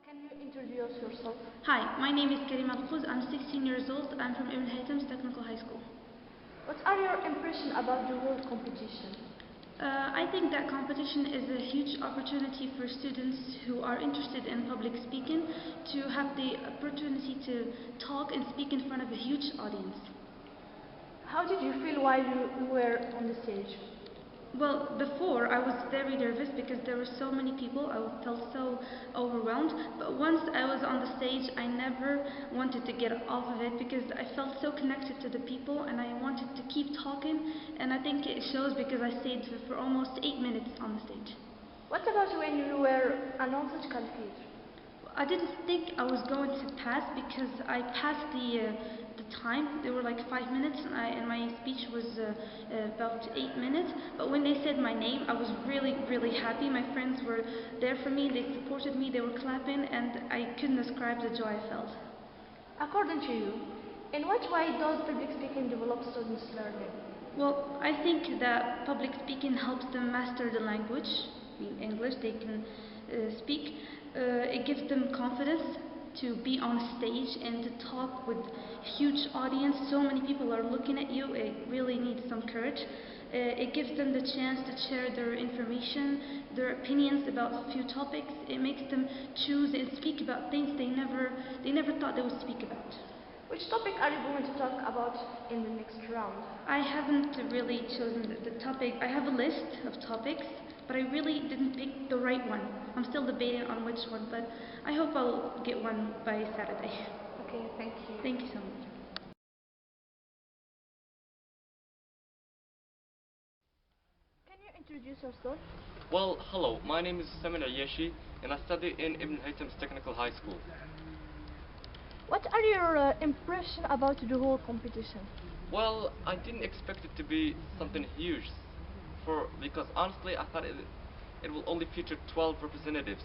Can you introduce yourself? Hi, my name is Karima Al-Khuz. I'm 16 years old. I'm from Ibn Haytham's Technical High School. What are your impressions about the world competition? I think that competition is a huge opportunity for students who are interested in public speaking to have the opportunity to talk and speak in front of a huge audience. How did you feel while you were on the stage? Well, before I was very nervous because there were so many people. I felt so overwhelmed. But once I was on the stage, I never wanted to get off of it because I felt so connected to the people and I wanted to keep talking. And I think it shows because I stayed for almost 8 minutes on the stage. What about when you were announced qualified? I didn't think I was going to pass because I passed the time. There were like 5 minutes and my speech was about 8 minutes. But when they said my name, I was really happy. My friends were there for me. They supported me. They were clapping and I couldn't describe the joy I felt. According to you, in what way does public speaking develop students' learning? Well, I think that public speaking helps them master the language. In English, they can speak. It gives them confidence to be on stage and to talk with huge audience. So many people are looking at you. It really needs some courage. It gives them the chance to share their information, their opinions about a few topics. It makes them choose and speak about things they never thought they would speak about. Which topic are you going to talk about in the next round? I haven't really chosen the topic. I have a list of topics, but I really didn't pick the right one. I'm still debating on which one, but I hope I'll get one by Saturday. Okay, thank you. Thank you so much. Can you introduce yourself? Well, hello, my name is Samin Ayashi and I study in Ibn Haytham's Technical High School. What are your impressions about the whole competition? Well, I didn't expect it to be something huge, because honestly I thought it will only feature 12 representatives,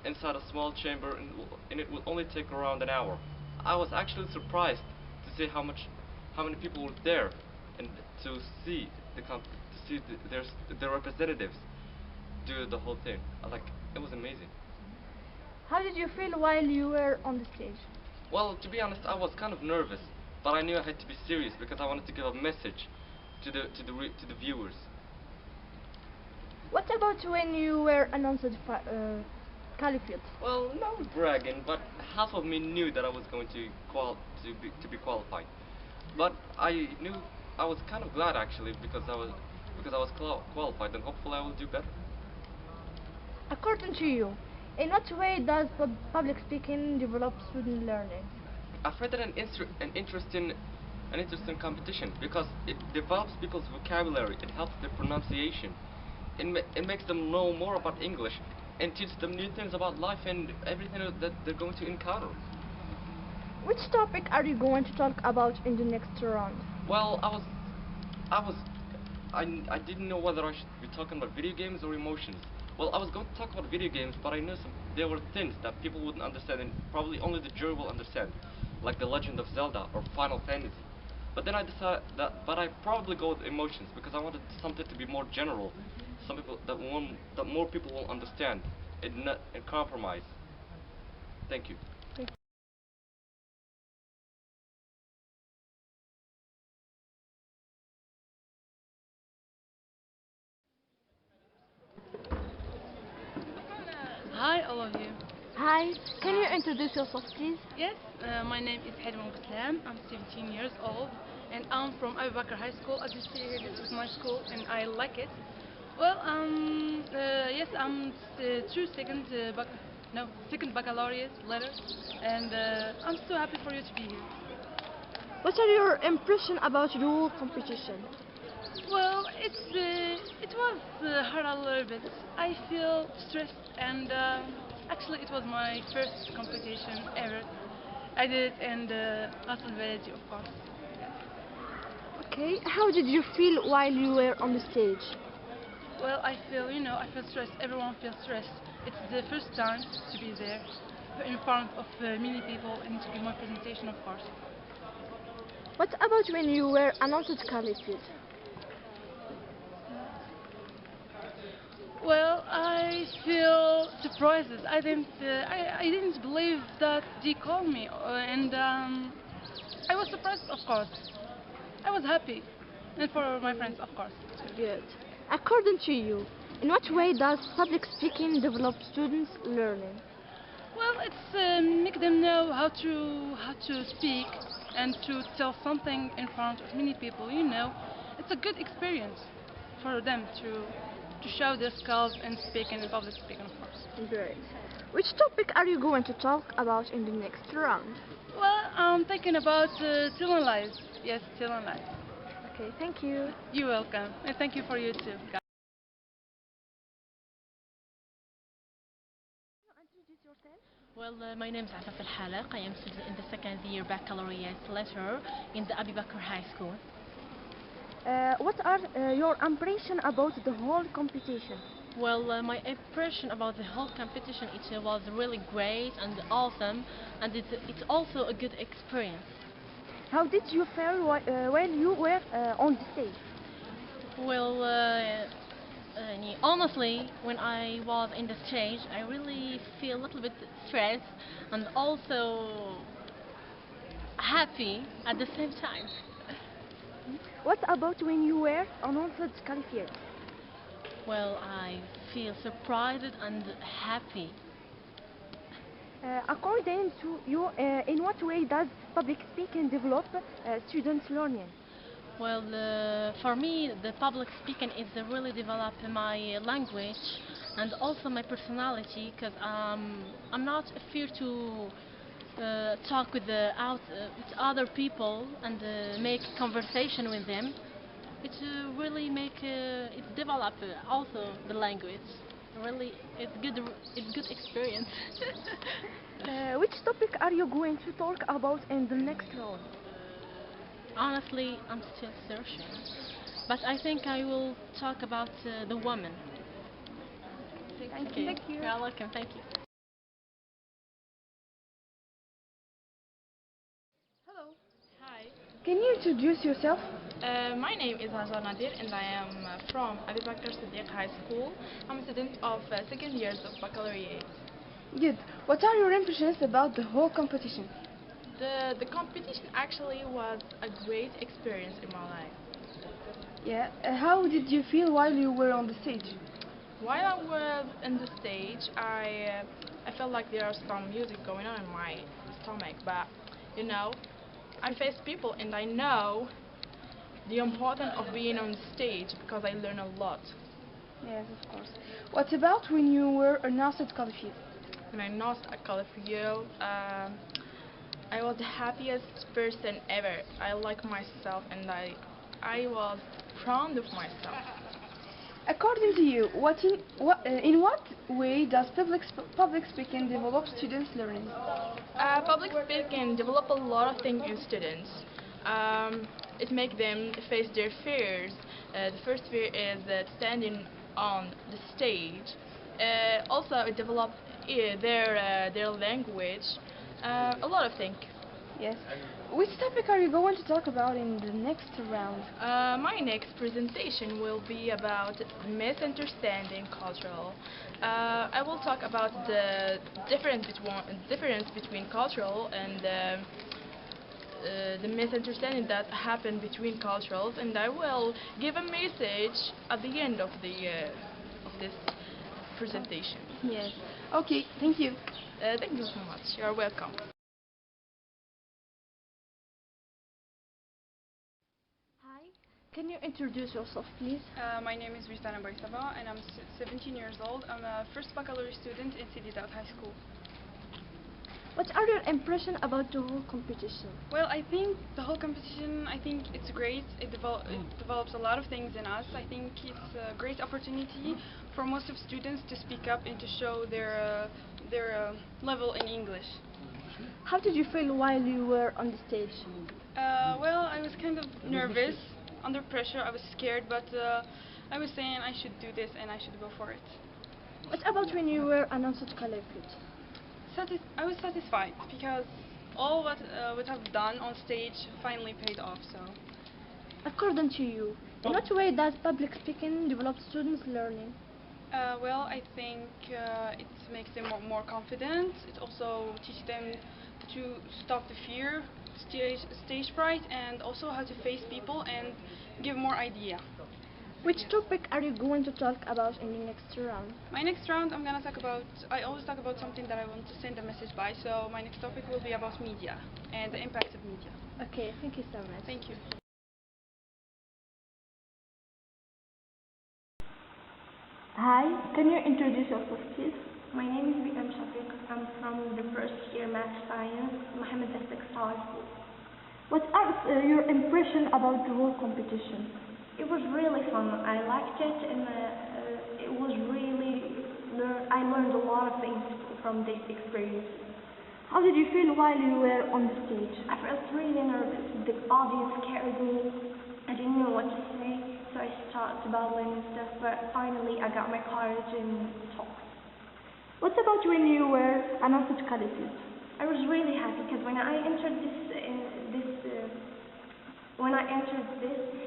inside a small chamber, and it will only take around an hour. I was actually surprised to see how many people were there, and to see their representatives do the whole thing. It was amazing. How did you feel while you were on the stage? Well, to be honest, I was kind of nervous, but I knew I had to be serious because I wanted to give a message to the viewers. What about when you were announced caliphate? Well, not bragging, but half of me knew that I was going to be qualified. But I knew I was kind of glad actually because I was qualified, and hopefully I will do better. According to you, in what way does public speaking develop student learning? I find it an interesting competition because it develops people's vocabulary. It helps their pronunciation. It makes them know more about English and teaches them new things about life and everything that they're going to encounter. Which topic are you going to talk about in the next round? Well, I didn't know whether I should be talking about video games or emotions. Well, I was going to talk about video games, but I knew there were things that people wouldn't understand, and probably only the jury will understand, like The Legend of Zelda or Final Fantasy. But then I decided but I probably go with emotions because I wanted something to be more general, some people that more people will understand, and compromise. Thank you. Hi, all of you. Hi, can you introduce yourself, please? Yes, my name is Hedman Ghuslam. I'm 17 years old, and I'm from Abu Bakr High School. As you see here, this is my school, and I like it. Well, yes, I'm second baccalaureate letter, and I'm so happy for you to be here. What are your impressions about the whole competition? Well, it was hard a little bit. I feel stressed, and actually, it was my first competition ever. I did it in the hospitality, of course. Okay, how did you feel while you were on the stage? Well, I feel stressed. Everyone feels stressed. It's the first time to be there in front of many people and to give my presentation, of course. What about when you were announced caliphate? Well, I feel surprised. I didn't believe that they called me, and I was surprised, of course. I was happy, and for my friends, of course. Good. According to you, in what way does public speaking develop students' learning? Well, it's make them know how to speak and to tell something in front of many people. It's a good experience for them to show their skills in speaking in public speaking, of course. Great. Which topic are you going to talk about in the next round? Well, I'm thinking about telling lies. Yes, telling lies. Okay, thank you. You're welcome, and thank you for you too, guys. Well, my name is Afaf Al-Halaq. I am studying in the second year baccalaureate letter in the Abu Bakr High School. What are your impressions about the whole competition? Well, my impression about the whole competition, it was really great and awesome, and it's also a good experience. How did you feel when you were on the stage? Well, honestly, when I was in the stage, I really feel a little bit stressed and also happy at the same time. What about when you were announced caliphate? Well, I feel surprised and happy. According to you, in what way does public speaking develop students' learning? Well, for me, the public speaking is really develop my language and also my personality, because I'm not afraid to talk with other people and make conversation with them. It really make it develop also the language. Really, it's good experience. Which topic are you going to talk about in the next round? Honestly, I'm still searching, but I think I will talk about the woman. Thank you. You're welcome. Thank you. Can you introduce yourself? My name is Nadir and I am from Abi Bakr Siddiq High School. I'm a student of second years of baccalaureate. Good. What are your impressions about the whole competition? The competition actually was a great experience in my life. Yeah. How did you feel while you were on the stage? While I was in the stage, I felt like there was some music going on in my stomach, but you know, I face people and I know the importance of being on the stage because I learn a lot. Yes, of course. What about when you were announced at qualified? When I announced a qualifier, I was the happiest person ever. I like myself and I was proud of myself. According to you, in what way does public speaking develop students' learning? Public speaking develop a lot of things in students. It makes them face their fears. The first fear is standing on the stage. Also, it develops their language. A lot of things. Yes. Which topic are you going to talk about in the next round? My next presentation will be about misunderstanding cultural. I will talk about the difference between cultural and the misunderstanding that happen between cultures, and I will give a message at the end of this presentation. Yes. Okay, thank you. Thank you so much. You are welcome. Hi. Can you introduce yourself, please? My name is Vistana Barisava and I'm 17 years old. I'm a first baccalaureate student in Sidi Daoud High School. What are your impressions about the whole competition? Well, I think the whole competition, I think it's great. It develops a lot of things in us. I think it's a great opportunity for most of students to speak up and to show their level in English. How did you feel while you were on the stage? Well, I was kind of nervous, under pressure. I was scared, but I was saying I should do this and I should go for it. What about when you were announced qualified? I was satisfied because all what I've done on stage finally paid off. So, According to you, in what way does public speaking develop students' learning? well, I think it makes them more confident. It also teaches them to stop the fear, stage fright, and also how to face people and give more idea. Which topic are you going to talk about in the next round? My next round, I always talk about something that I want to send a message by, so my next topic will be about media and the impact of media. Okay, thank you so much. Thank you. Hi, can you introduce yourself, please? My name is Bikram Shafiq. I'm from the first year math science, Mohammed VI High School. What are your impressions about the whole competition? It was really fun. I liked it, and it was really. I learned a lot of things from this experience. How did you feel while you were on the stage? I felt really nervous. The audience scared me. I didn't know what to say, so I started babbling and stuff. But finally, I got my courage and talked. What about when you were announced qualified? I was really happy because when I entered this,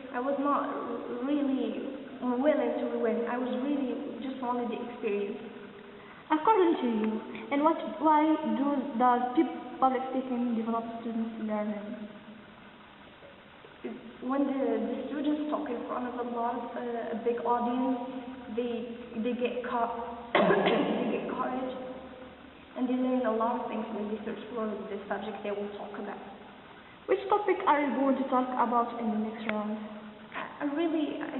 I was not really willing to win. I was really just wanted the experience. According to you, in what way does public speaking develop students' learning? When the students talk in front of a big audience, they get they get courage, and they learn a lot of things when they search for the subject they will talk about. Which topic are you going to talk about in the next round? I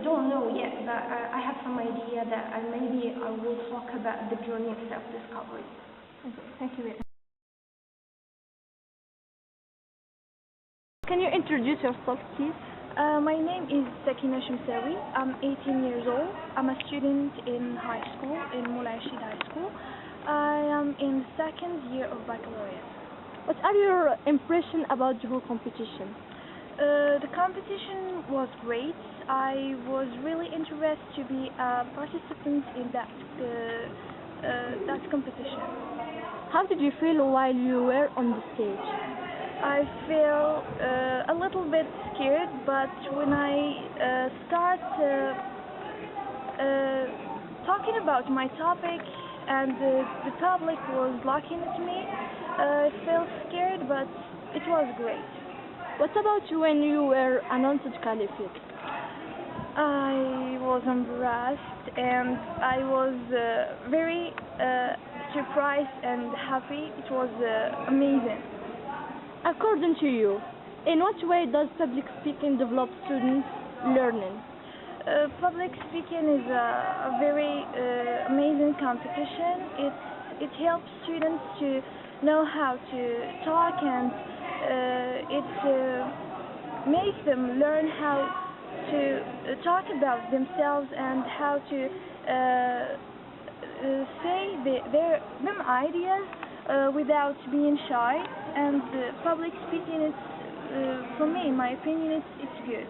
don't know yet, but I have some idea that maybe I will talk about the journey of self-discovery. Okay, thank you. Can you introduce yourself, please? My name is Sakina Shamsawi. I'm 18 years old. I'm a student in high school, in Moulay Rashid High School. I am in the second year of baccalaureate. What are your impressions about the whole competition? The competition was great. I was really interested to be a participant in that competition. How did you feel while you were on the stage? I feel a little bit scared, but when I start talking about my topic and the public was looking at me, I felt scared, but it was great. What about when you were announced qualified? I was embarrassed and I was very surprised and happy. It was amazing. According to you, in what way does public speaking develop students' learning? Public speaking is a very amazing competition. It helps students to know how to talk, and it makes them learn how to talk about themselves and how to say them ideas without being shy. And public speaking is, for me, in my opinion, it's good.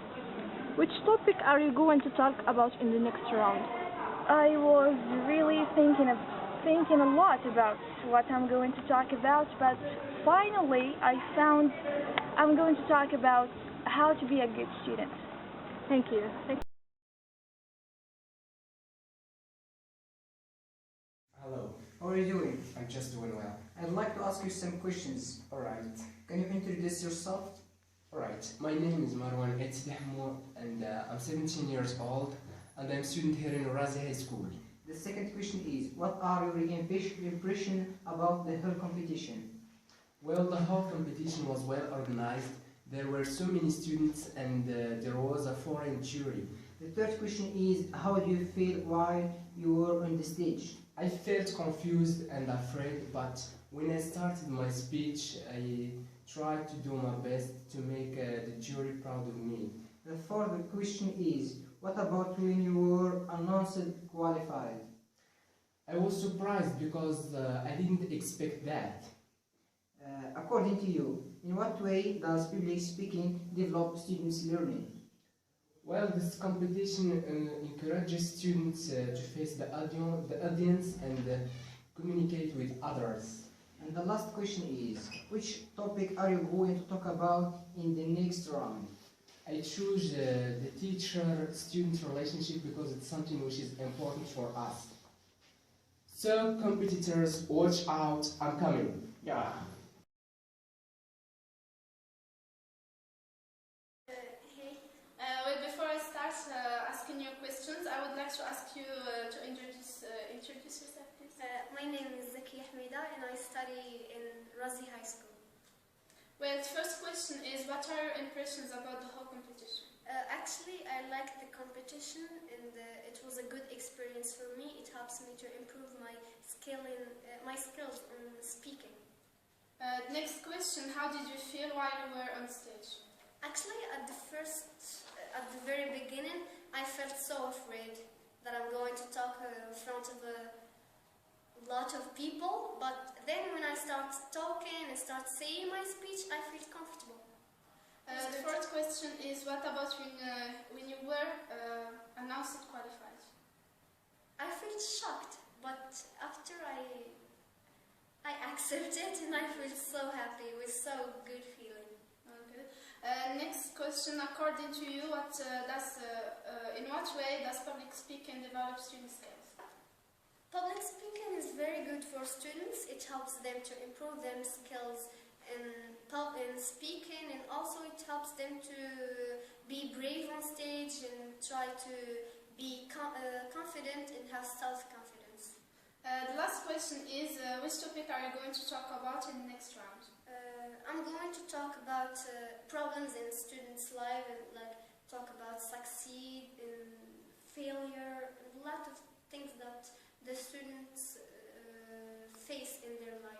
Which topic are you going to talk about in the next round? I was really thinking a lot about what I'm going to talk about, but finally I found I'm going to talk about how to be a good student. Thank you. Hello, how are you doing? I'm just doing well. I'd like to ask you some questions. Alright, can you introduce yourself? Alright, my name is Marwan Etidahmour and I'm 17 years old and I'm a student here in Ouarzazate High School. The second question is, what are your impressions about the whole competition? Well, the whole competition was well organized. There were so many students and there was a foreign jury. The third question is, how do you feel while you were on the stage? I felt confused and afraid, but when I started my speech, I tried to do my best to make the jury proud of me. The fourth question is, what about when you were announced qualified? I was surprised because I didn't expect that. According to you, in what way does public speaking develop students' learning? Well, this competition encourages students to face the audience and communicate with others. And the last question is, which topic are you going to talk about in the next round? I choose the teacher-student relationship because it's something which is important for us. So, competitors, watch out, I'm coming. Yeah. Well, before I start asking you questions, I would like to ask you to introduce yourself, please. My name is Zaki Hamida and I study in Ouarzazate High School. Well, the first question is, what are your impressions about the whole competition? Actually, I liked the competition and it was a good experience for me. It helps me to improve my skills on speaking. Next question, how did you feel while you were on stage? Actually, at the very beginning, I felt so afraid that I'm going to talk in front of a lot of people, but then when I start talking and start saying my speech, I feel comfortable. The fourth question is, what about when you were announced qualified? I felt shocked, but after I accepted and I feel so happy with so good feeling. Okay. Next question, according to you, in what way does public speaking develop student skills? Public speaking is very good for students. It helps them to improve their skills in speaking, and also it helps them to be brave on stage and try to be confident and have self-confidence. The last question is, which topic are you going to talk about in the next round? I'm going to talk about problems in students' life and talk about succeed and failure and a lot of things that the students face in their life.